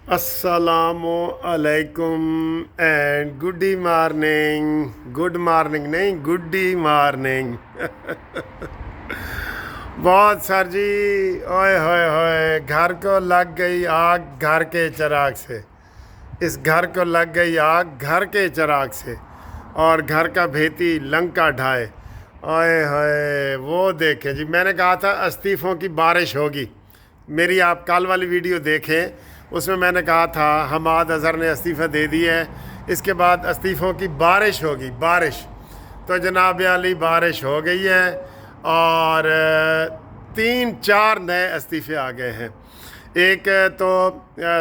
السلام علیکم and good morning نہیں گڈی مارننگ بہت سر جی، اوئے ہوئے ہوئے، گھر کو لگ گئی آگ گھر کے چراغ سے، اس گھر کو لگ گئی آگ گھر کے چراغ سے، اور گھر کا بھیتی لنکا ڈھائے۔ اوئے ہوئے، وہ دیکھیں جی، میں نے کہا تھا استعفوں کی بارش ہوگی۔ میری آپ کل والی ویڈیو دیکھیں، اس میں نے کہا تھا حماد اظہر نے استعفیٰ دے دی ہے، اس کے بعد استعفوں کی بارش ہوگی، بارش۔ تو جناب علی بارش ہو گئی ہے، اور 3-4 نئے استعفے آ گئے ہیں۔ ایک تو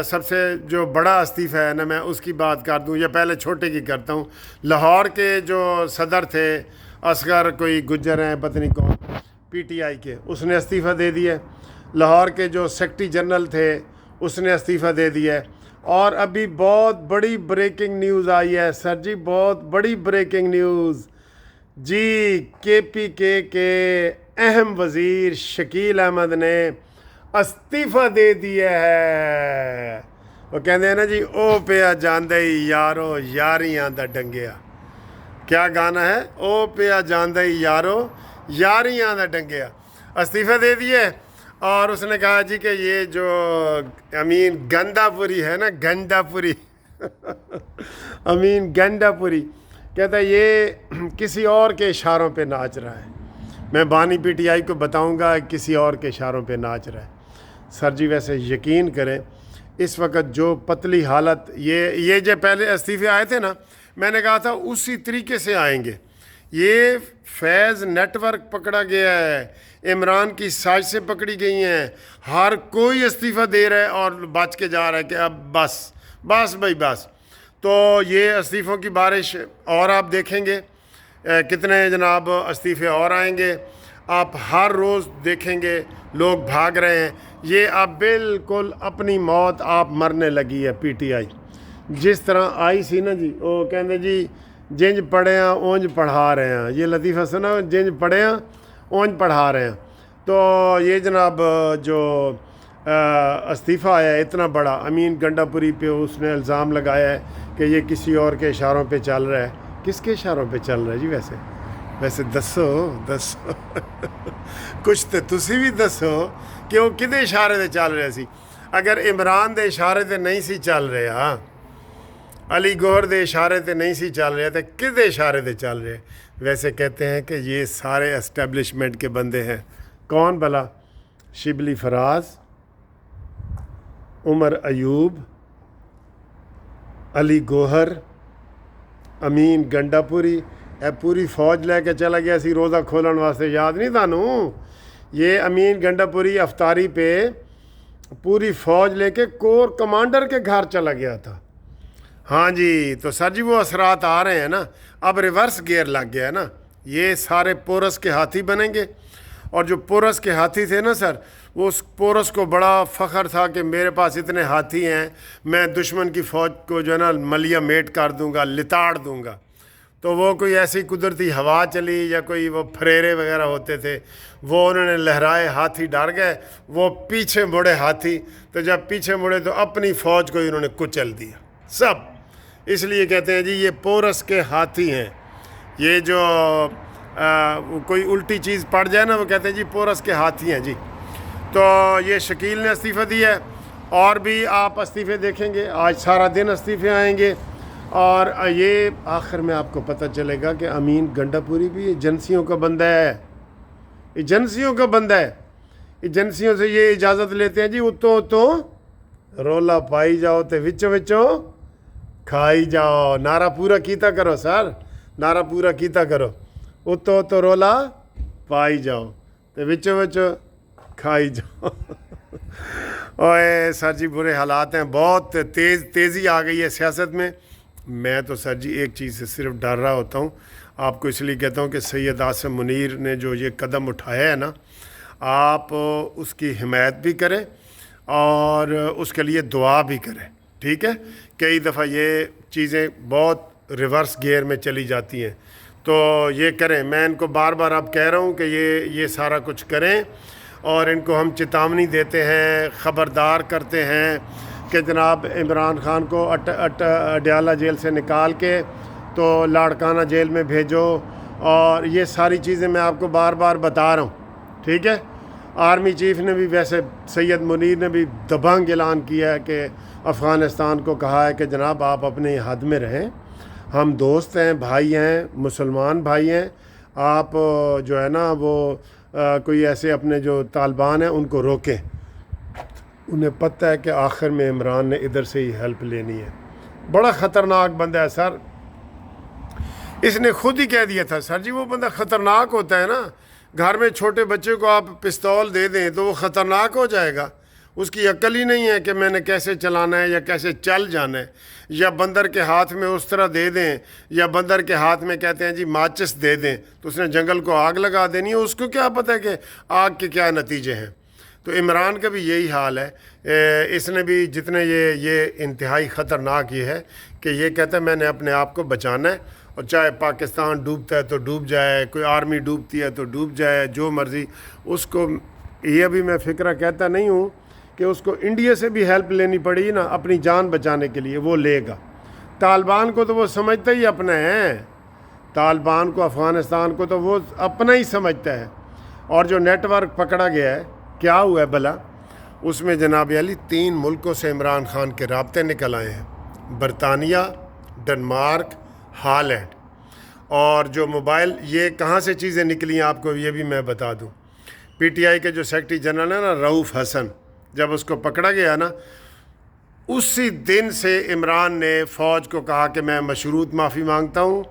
سب سے جو بڑا استعفیٰ ہے نا، میں اس کی بات کر دوں یا پہلے چھوٹے کی کرتا ہوں۔ لاہور کے جو صدر تھے اصغر کوئی گجر ہیں، پتہ نہیں کون، پی ٹی آئی کے، اس نے استعفیٰ دے دیا ہے۔ لاہور کے جو سیکرٹری جنرل تھے اس نے استعفیٰ دے دیا ہے۔ اور ابھی بہت بڑی بریکنگ نیوز آئی ہے سر جی، بہت بڑی بریکنگ نیوز جی، کے پی کے اہم وزیر شکیل احمد نے استعفیٰ دے دیا ہے۔ وہ کہتے ہیں نا جی، او پیا جاندے یارو یاریاں دا ڈنگیا۔ کیا گانا ہے؟ او پیا جاندے یارو یاریاں دا ڈنگیا۔ استعفیٰ دے دیے، اور اس نے کہا جی کہ یہ جو امین گندا پوری ہے نا، گنڈا پوری امین گنڈا پوری، کہتا ہے یہ کسی اور کے اشاروں پہ ناچ رہا ہے۔ میں بانی پی ٹی آئی کو بتاؤں گا کسی اور کے اشاروں پہ ناچ رہا ہے۔ سر جی ویسے یقین کریں، اس وقت جو پتلی حالت، یہ جو پہلے استعفے آئے تھے نا، میں نے کہا تھا اسی طریقے سے آئیں گے۔ یہ فیض نیٹ ورک پکڑا گیا ہے، عمران کی سازشیں پکڑی گئی ہیں، ہر کوئی استعفیٰ دے رہا ہے اور بچ کے جا رہا ہے کہ اب بس بھائی بس۔ تو یہ استعفوں کی بارش اور آپ دیکھیں گے کتنے جناب استعفے اور آئیں گے۔ آپ ہر روز دیکھیں گے لوگ بھاگ رہے ہیں۔ یہ اب بالکل اپنی موت آپ مرنے لگی ہے پی ٹی آئی، جس طرح آئی سی نا جی، وہ کہتے جی جنج پڑھے ہیں اونج پڑھا رہے ہیں۔ یہ لطیفہ سنا، جنج پڑھے ہیں اونج پڑھا رہے ہیں۔ تو یہ جناب جو استعفیٰ آیا ہے اتنا بڑا، امین گنڈا پوری پہ اس نے الزام لگایا ہے کہ یہ کسی اور کے اشاروں پہ چل رہا ہے۔ کس کے اشاروں پہ چل رہا ہے جی؟ ویسے دسو کچھ تو تسی بھی دسو کہ وہ کدے اشارے تے چل رہے سی۔ اگر عمران دے اشارے تے نہیں سی چل رہے، ہاں علی گوہر دے اشارے تے نہیں سی چل رہے تے کدے اشارے تے چل رہے؟ ویسے کہتے ہیں کہ یہ سارے اسٹیبلشمنٹ کے بندے ہیں۔ کون بھلا؟ شبلی فراز، عمر ایوب، علی گوہر، امین گنڈا پوری، اے پوری فوج لے کے چلا گیا سی روزہ کھولن واسطے، یاد نہیں تانوں؟ یہ امین گنڈا پوری افطاری پہ پوری فوج لے کے کور کمانڈر کے گھر چلا گیا تھا۔ ہاں جی، تو سر جی وہ اثرات آ رہے ہیں نا، اب ریورس گیئر لگ گیا ہے نا۔ یہ سارے پورس کے ہاتھی بنیں گے، اور جو پورس کے ہاتھی تھے نا سر، وہ اس پورس کو بڑا فخر تھا کہ میرے پاس اتنے ہاتھی ہیں، میں دشمن کی فوج کو جو ہے نا ملیا میٹ کر دوں گا، لتاڑ دوں گا۔ تو وہ کوئی ایسی قدرتی ہوا چلی یا کوئی وہ پھریرے وغیرہ ہوتے تھے، وہ انہوں نے لہرائے، ہاتھی ڈر گئے، وہ پیچھے مڑے ہاتھی، تو جب پیچھے مڑے تو اپنی فوج کو انہوں نے کچل دیا سب۔ اس لیے کہتے ہیں جی یہ پورس کے ہاتھی ہیں۔ یہ جو کوئی الٹی چیز پڑ جائے نا، وہ کہتے ہیں جی پورس کے ہاتھی ہیں جی۔ تو یہ شکیل نے استعفیٰ دیا ہے، اور بھی آپ استعفے دیکھیں گے، آج سارا دن استعفے آئیں گے۔ اور یہ آخر میں آپ کو پتہ چلے گا کہ امین گنڈا پوری بھی ایجنسیوں کا بندہ ہے، ایجنسیوں کا بندہ ہے۔ ایجنسیوں سے یہ اجازت لیتے ہیں جی، اتوں رولا پائی جاؤ تے وچوں کھائی جاؤ۔ نعرہ پورا کیتا کرو سر، نعرہ پورا کیتا کرو، اتوں رولا پائی جاؤ تے وچوں کھائی جاؤ اوئے سر جی برے حالات ہیں، بہت تیزی آ گئی ہے سیاست میں۔ میں تو سر جی ایک چیز سے صرف ڈر رہا ہوتا ہوں، آپ کو اس لیے کہتا ہوں کہ سید عاصم منیر نے جو یہ قدم اٹھایا ہے نا، آپ اس کی حمایت بھی کریں اور اس کے لیے دعا بھی کریں، ٹھیک ہے؟ کئی دفعہ یہ چیزیں بہت ریورس گیئر میں چلی جاتی ہیں، تو یہ کریں۔ میں ان کو بار بار اب کہہ رہا ہوں کہ یہ سارا کچھ کریں، اور ان کو ہم چتاونی دیتے ہیں، خبردار کرتے ہیں۔ کہ جناب عمران خان کو اڈیالہ جیل سے نکال کے تو لاڑکانہ جیل میں بھیجو، اور یہ ساری چیزیں میں آپ کو بار بار بتا رہا ہوں، ٹھیک ہے۔ آرمی چیف نے بھی ویسے سید منیر نے بھی دبنگ اعلان کیا ہے کہ افغانستان کو کہا ہے کہ جناب آپ اپنے حد میں رہیں، ہم دوست ہیں، بھائی ہیں، مسلمان بھائی ہیں، آپ جو ہے نا وہ کوئی ایسے اپنے جو طالبان ہیں ان کو روکیں۔ انہیں پتہ ہے کہ آخر میں عمران نے ادھر سے ہی ہیلپ لینی ہے۔ بڑا خطرناک بندہ ہے سر، اس نے خود ہی کہہ دیا تھا سر جی وہ بندہ خطرناک ہوتا ہے نا، گھر میں چھوٹے بچے کو آپ پستول دے دیں تو وہ خطرناک ہو جائے گا، اس کی عقل ہی نہیں ہے کہ میں نے کیسے چلانا ہے یا کیسے چل جانا ہے، یا بندر کے ہاتھ میں اس طرح دے دیں، یا بندر کے ہاتھ میں کہتے ہیں جی ماچس دے دیں تو اس نے جنگل کو آگ لگا دینی ہے، اس کو کیا پتہ ہے کہ آگ کے کیا نتیجے ہیں۔ تو عمران کا بھی یہی حال ہے، اس نے بھی جتنے یہ انتہائی خطرناک یہ ہے کہ یہ کہتا ہے میں نے اپنے آپ کو بچانا ہے، اور چاہے پاکستان ڈوبتا ہے تو ڈوب جائے، کوئی آرمی ڈوبتی ہے تو ڈوب جائے، جو مرضی اس کو۔ یہ بھی میں فکرہ کہتا نہیں ہوں کہ اس کو انڈیا سے بھی ہیلپ لینی پڑی نا اپنی جان بچانے کے لیے، وہ لے گا۔ طالبان کو تو وہ سمجھتا ہی اپنا ہے، طالبان کو افغانستان کو تو وہ اپنا ہی سمجھتا ہے۔ اور جو نیٹ ورک پکڑا گیا ہے کیا ہوا ہے بھلا، اس میں جناب علی 3 ملکوں سے عمران خان کے رابطے نکل آئے ہیں، برطانیہ، ڈنمارک، ہالینڈ۔ اور جو موبائل یہ کہاں سے چیزیں نکلی ہیں آپ کو یہ بھی میں بتا دوں، پی ٹی آئی کے جو سیکرٹری جنرل ہے نا رؤوف حسن، جب اس کو پکڑا گیا نا اسی دن سے عمران نے فوج کو کہا کہ میں مشروط معافی مانگتا ہوں،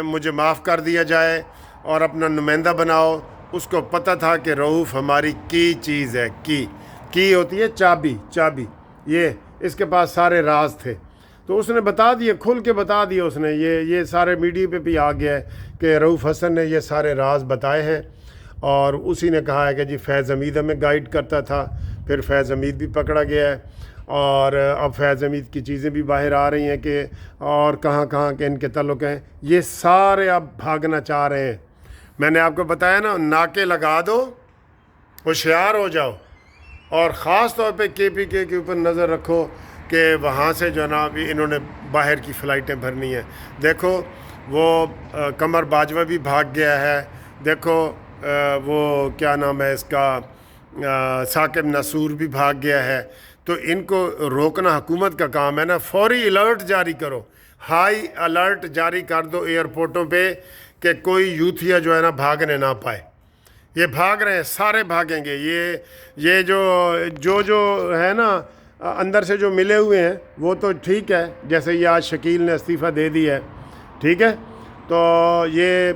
مجھے معاف کر دیا جائے اور اپنا نمائندہ بناؤ۔ اس کو پتہ تھا کہ رؤوف ہماری کی چیز ہے، کی ہوتی ہے چابی، یہ اس کے پاس سارے راز تھے، تو اس نے بتا دیے، کھل کے بتا دیے اس نے، یہ سارے میڈیا پہ بھی آ گیا ہے کہ رؤوف حسن نے یہ سارے راز بتائے ہیں، اور اسی نے کہا ہے کہ جی فیض حمید ہمیں گائیڈ کرتا تھا، پھر فیض حمید بھی پکڑا گیا ہے، اور اب فیض حمید کی چیزیں بھی باہر آ رہی ہیں کہ اور کہاں کے ان کے تعلق ہیں، یہ سارے اب بھاگنا چاہ رہے ہیں۔ میں نے آپ کو بتایا نا ناکے لگا دو، ہوشیار ہو جاؤ، اور خاص طور پہ کے پی کے اوپر نظر رکھو کہ وہاں سے جو ہے نا ابھی انہوں نے باہر کی فلائٹیں بھرنی ہیں۔ دیکھو وہ قمر باجوہ بھی بھاگ گیا ہے، دیکھو وہ کیا نام ہے اس کا ثاقب نصور بھی بھاگ گیا ہے، تو ان کو روکنا حکومت کا کام ہے نا۔ فوری الرٹ جاری کرو، ہائی الرٹ جاری کر دو ایئرپورٹوں پہ کہ کوئی یوتھیا جو ہے نا بھاگنے نہ پائے۔ یہ بھاگ رہے ہیں، سارے بھاگیں گے، یہ جو ہے نا اندر سے جو ملے ہوئے ہیں وہ تو ٹھیک ہے، جیسے یہ آج شکیل نے استعفیٰ دے دی ہے، ٹھیک ہے، تو یہ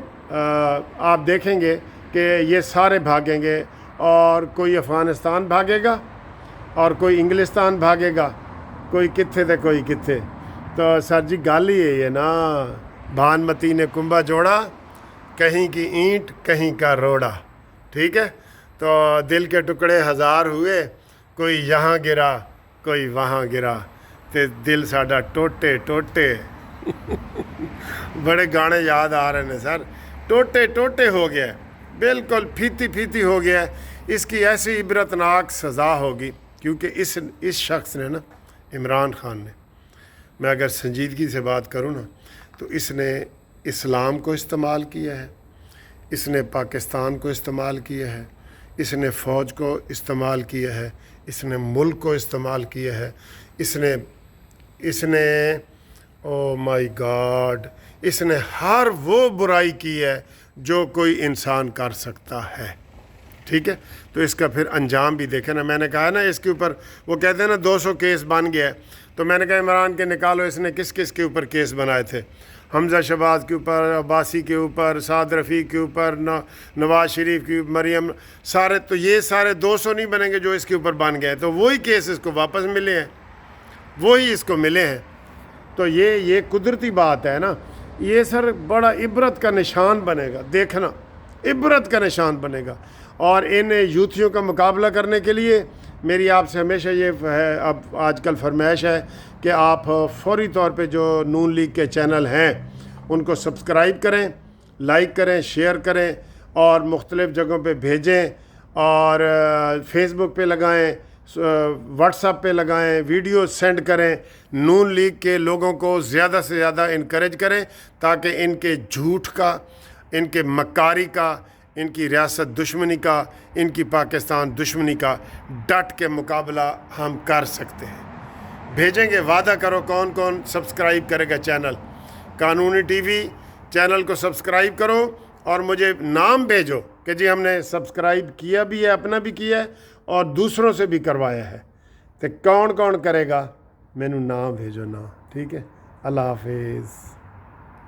آپ دیکھیں گے کہ یہ سارے بھاگیں گے، اور کوئی افغانستان بھاگے گا اور کوئی انگلستان بھاگے گا، کوئی کتھے تھے کوئی کتھے۔ تو سر جی گل ہی ہے نا، بھانمتی نے کنبا جوڑا، کہیں کی اینٹ کہیں کا روڑا، ٹھیک ہے، تو دل کے ٹکڑے 1000 ہوئے، کوئی یہاں گرا کوئی وہاں گرا، تے دل ساڈا ٹوٹے بڑے گانے یاد آ رہے ہیں سر، ٹوٹے ہو گیا، بالکل پھیتی ہو گیا۔ اس کی ایسی عبرتناک سزا ہوگی، کیونکہ اس شخص نے نا، عمران خان نے، میں اگر سنجیدگی سے بات کروں نا تو اس نے اسلام کو استعمال کیا ہے، اس نے پاکستان کو استعمال کیا ہے، اس نے فوج کو استعمال کیا ہے، اس نے ملک کو استعمال کیا ہے، اس نے او مائی گاڈ، اس نے ہر وہ برائی کی ہے جو کوئی انسان کر سکتا ہے، ٹھیک ہے۔ تو اس کا پھر انجام بھی دیکھیں نا، میں نے کہا نا اس کے اوپر وہ کہتے ہیں نا 200 کیس بن گیا ہے، تو میں نے کہا عمران کے نکالو اس نے کس کے اوپر کیس بنائے تھے، حمزہ شہباز کے اوپر، عباسی کے اوپر، سعد رفیق کے اوپر، نواز شریف کی، مریم، سارے، تو یہ سارے 200 نہیں بنیں گے جو اس کے اوپر بن گئے، تو وہی کیس اس کو واپس ملے ہیں، وہی اس کو ملے ہیں۔ تو یہ قدرتی بات ہے نا، یہ سر بڑا عبرت کا نشان بنے گا، دیکھنا عبرت کا نشان بنے گا۔ اور ان یوتھیوں کا مقابلہ کرنے کے لیے میری آپ سے ہمیشہ یہ ہے، اب آج کل فرمائش ہے کہ آپ فوری طور پہ جو نون لیگ کے چینل ہیں ان کو سبسکرائب کریں، لائک کریں، شیئر کریں، اور مختلف جگہوں پہ بھیجیں، اور فیس بک پہ لگائیں، واٹس ایپ پہ لگائیں، ویڈیو سینڈ کریں، نون لیگ کے لوگوں کو زیادہ سے زیادہ انکریج کریں تاکہ ان کے جھوٹ کا، ان کے مکاری کا، ان کی ریاست دشمنی کا، ان کی پاکستان دشمنی کا ڈٹ کے مقابلہ ہم کر سکتے ہیں۔ بھیجیں گے، وعدہ کرو کون کون سبسکرائب کرے گا چینل قانونی ٹی وی چینل کو سبسکرائب کرو اور مجھے نام بھیجو کہ جی ہم نے سبسکرائب کیا بھی ہے، اپنا بھی کیا ہے اور دوسروں سے بھی کروایا ہے، تو کون کون کرے گا مینوں نام بھیجو نا، ٹھیک ہے؟ اللہ حافظ۔